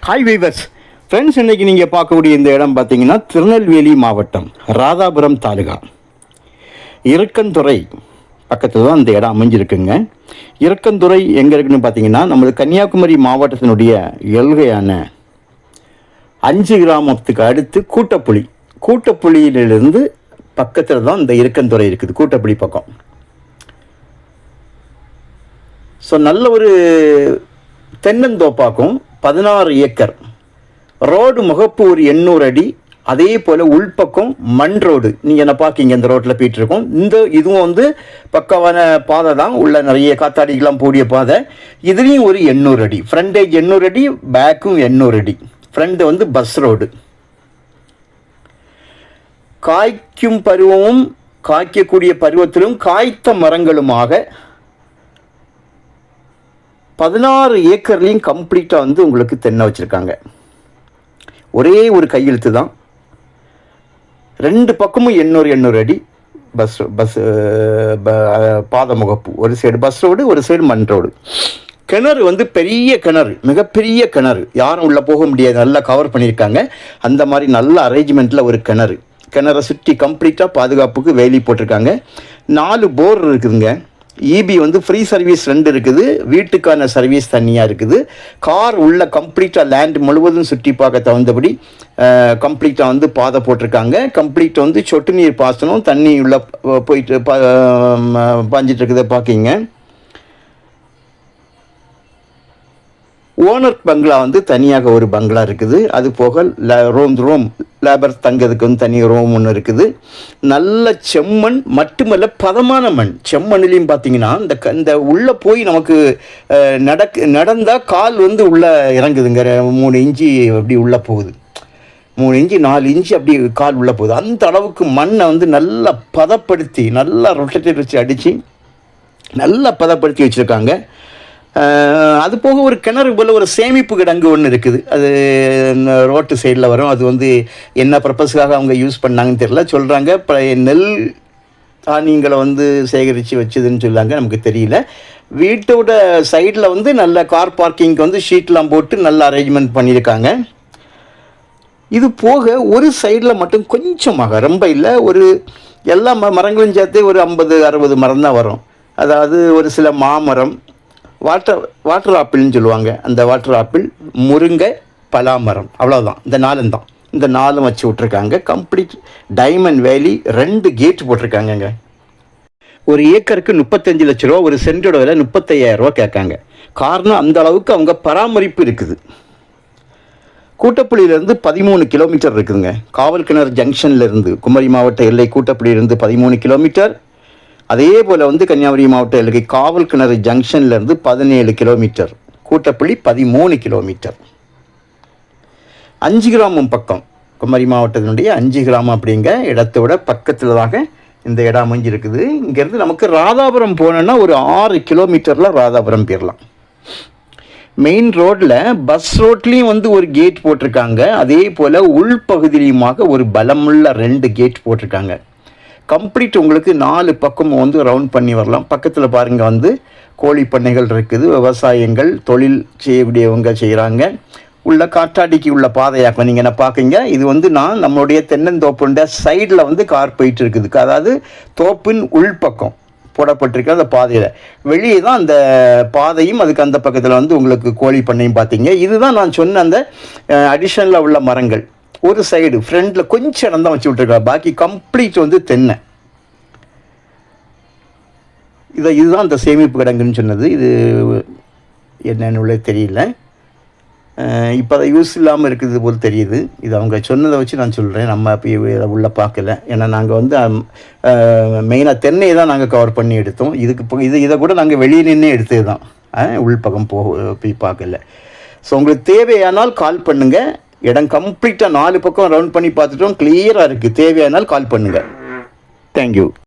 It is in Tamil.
ஹாய் வீவர்ஸ் ஃப்ரெண்ட்ஸ், இன்றைக்கி நீங்கள் பார்க்கக்கூடிய இந்த இடம் பார்த்தீங்கன்னா திருநெல்வேலி மாவட்டம் ராதாபுரம் தாலுகா இருக்கன்துறை பக்கத்தில் தான் இந்த இடம் அமைஞ்சிருக்குங்க. இருக்கன்துறை எங்கே இருக்குன்னு பார்த்தீங்கன்னா நமது கன்னியாகுமரி மாவட்டத்தினுடைய எல்கையான 5 கிராமத்துக்கு அடுத்து கூட்டப்புலியிலிருந்து பக்கத்தில் தான் இந்த இருக்கன்துறை இருக்குது, கூட்டப்புலி பக்கம். ஸோ நல்ல ஒரு தென்னந்தோப்பாக்கும் 16 ஏக்கர் ரோடு முகப்பு ஒரு 800 அடி. அதே போல் உள்பக்கம் மண் ரோடு நீங்கள் என்ன பார்க்கிங்க, இந்த ரோட்டில் போயிட்டுருக்கோம். இதுவும் வந்து பக்கவான பாதை தான், உள்ள நிறைய காத்தாடிக்கெலாம் போடிய பாதை. இதுலேயும் ஒரு 800 அடி ஃப்ரண்டேஜ், 800 அடி பேக்கும் 800 அடி. ஃப்ரண்ட் வந்து பஸ் ரோடு. காய்க்கும் பருவமும் காய்க்கக்கூடிய பருவத்திலும் காய்த்த மரங்களுமாக 16 ஏக்கர்லையும் கம்ப்ளீட்டாக வந்து உங்களுக்கு தென்னை வச்சுருக்காங்க. ஒரே ஒரு கையெழுத்து தான். 2 பக்கமும் 800 அடி பஸ் பாத முகப்பு. ஒரு சைடு பஸ் ரோடு, ஒரு சைடு மண் ரோடு. கிணறு வந்து பெரிய கிணறு, மிகப்பெரிய கிணறு, யாரும் உள்ளே போக முடியாது, நல்லா கவர் பண்ணியிருக்காங்க. அந்த மாதிரி நல்ல அரேஞ்ச்மெண்ட்டில் ஒரு கிணறை சுற்றி கம்ப்ளீட்டாக பாதுகாப்புக்கு வேலி போட்டிருக்காங்க. 4 போர் இருக்குதுங்க. இபி வந்து ஃப்ரீ சர்வீஸ் 2 இருக்குது, வீட்டுக்கான சர்வீஸ் தனியாக இருக்குது. கார் உள்ள கம்ப்ளீட்டாக லேண்ட் முழுவதும் சுற்றி பார்க்க தகுந்தபடி கம்ப்ளீட்டாக வந்து பாதை போட்டிருக்காங்க. கம்ப்ளீட்டாக வந்து சொட்டு நீர் பாசனம், தண்ணி உள்ள போயிட்டு பாஞ்சிட்டு இருக்குதை பார்க்கிங்க. ஓனர் பங்களா வந்து தனியாக ஒரு பங்களா இருக்குது. அது போக ரூம் லேபர் தங்கிறதுக்கு வந்து தனி ரூம் ஒன்று இருக்குது. நல்ல செம்மண் மட்டுமல்ல, பதமான மண். செம்மண்ணிலையும் பார்த்தீங்கன்னா இந்த உள்ளே போய் நமக்கு நடந்தால் கால் வந்து உள்ளே இறங்குதுங்க. 3 இன்ச்சு அப்படி உள்ளே போகுது, 3 இன்ச்சு 4 இன்ச்சு அப்படி கால் உள்ளே போகுது. அந்த அளவுக்கு மண்ணை வந்து நல்லா பதப்படுத்தி, நல்லா ரொட்டேட்டர் வச்சு அடித்து நல்லா பதப்படுத்தி வச்சுருக்காங்க. அது போக ஒரு கிணறு போல் ஒரு சேமிப்பு கிடங்கு ஒன்று இருக்குது. அது ரோட்டு சைடில் வரும். அது வந்து என்ன பர்பஸுக்காக அவங்க யூஸ் பண்ணாங்கன்னு தெரியல. சொல்கிறாங்க நெல் தானியங்களை வந்து சேகரித்து வச்சதுன்னு சொல்லாங்க, நமக்கு தெரியல. வீட்டோட சைடில் வந்து நல்ல கார் பார்க்கிங்க்கு வந்து ஷீட்லாம் போட்டு நல்ல அரேஞ்ச்மெண்ட் பண்ணியிருக்காங்க. இது போக ஒரு சைடில் மட்டும் கொஞ்சமாக, ரொம்ப இல்லை, ஒரு எல்லா மரங்களும் சேர்த்து ஒரு 50-60 மரம் தான் வரும். அதாவது ஒரு சில மாமரம், வாட்டர் ஆப்பிள்னு சொல்லுவாங்க, அந்த வாட்டர் ஆப்பிள், முருங்கை, பலாமரம், அவ்வளோதான். இந்த 4 தான். இந்த 4 வச்சு விட்ருக்காங்க. கம்ப்ளீட் டைமண்ட் வேலி. 2 கேட் போட்டிருக்காங்கங்க. ஒரு ஏக்கருக்கு 35 லட்ச ரூபா, ஒரு சென்டோட விலை 35,000 ரூபா கேட்காங்க. காரணம் அந்த அளவுக்கு அவங்க பராமரிப்பு இருக்குது. கூட்டப்புலியிலேருந்து 13 கிலோமீட்டர் இருக்குதுங்க. காவல் கிணறு ஜங்ஷன்லேருந்து, குமரி மாவட்ட எல்லை கூட்டப்புலியிலேருந்து 13 கிலோமீட்டர். அதே போல் வந்து கன்னியாகுமரி மாவட்ட எல்லை காவல் கிணறு ஜங்ஷன்லேருந்து 17 கிலோமீட்டர். கூட்டப்புலி 13 கிலோமீட்டர். 5 கிராமம் பக்கம், குமரி மாவட்டத்தினுடைய 5 கிராமம் அப்படிங்க இடத்தோட பக்கத்தில் தாங்க இந்த இடம் அமைஞ்சிருக்குது. இங்கேருந்து நமக்கு ராதாபுரம் போனோன்னா ஒரு 6 கிலோமீட்டரில் ராதாபுரம் போயிடலாம். மெயின் ரோட்டில் பஸ் ரோட்லேயும் வந்து ஒரு கேட் போட்டிருக்காங்க. அதே போல் உள்பகுதியிலுமாக ஒரு பலமுள்ள 2 கேட் போட்டிருக்காங்க. கம்ப்ளீட் உங்களுக்கு 4 பக்கமும் வந்து ரவுண்ட் பண்ணி வரலாம். பக்கத்தில் பாருங்கள் வந்து கோழி பண்ணைகள் இருக்குது, விவசாயங்கள், தொழில் செய்யக்கூடியவங்க செய்கிறாங்க. உள்ள காற்றாடிக்கு உள்ள பாதையாக்கம் நீங்கள் என்ன பார்க்குங்க. இது வந்து நம்மளுடைய தென்னந்தோப்புண்ட சைடில் வந்து கார் போயிட்டு இருக்குது. அதாவது தோப்பின் உள்பக்கம் போடப்பட்டிருக்க அந்த பாதையில் வெளியே தான் அந்த பாதையும், அதுக்கு அந்த பக்கத்தில் வந்து உங்களுக்கு கோழி பண்ணையும் பார்த்தீங்க. இதுதான் நான் சொன்ன அந்த அடிஷனில் உள்ள மரங்கள். ஒரு சைடு ஃப்ரண்டில் கொஞ்சம் இடம் தான் வச்சு விட்ருக்காங்க, பாக்கி கம்ப்ளீட் வந்து தென்னை. இதுதான் அந்த சேமிப்பு கிடங்குன்னு சொன்னது. இது என்னன்னு தெரியல, இப்போ அதை யூஸ் இல்லாமல் இருக்குது போல் தெரியுது. இது அவங்க சொன்னதை வச்சு நான் சொல்கிறேன். நம்ம இப்போ உள்ளே பார்க்கல, ஏன்னா நாங்கள் வந்து மெயினாக தென்னையை தான் நாங்கள் கவர் பண்ணி எடுத்தோம். இதை கூட நாங்கள் வெளியே நின்று எடுத்தது தான், உள்பக்கம் போய் பார்க்கல. ஸோ உங்களுக்கு தேவையானால் கால் பண்ணுங்கள். இடம் கம்ப்ளீட்டாக 4 பக்கம் ரவுண்ட் பண்ணி பார்த்துட்டோம், கிளியராக இருக்குது. தேவையானால் கால் பண்ணுங்கள். தேங்க்யூ.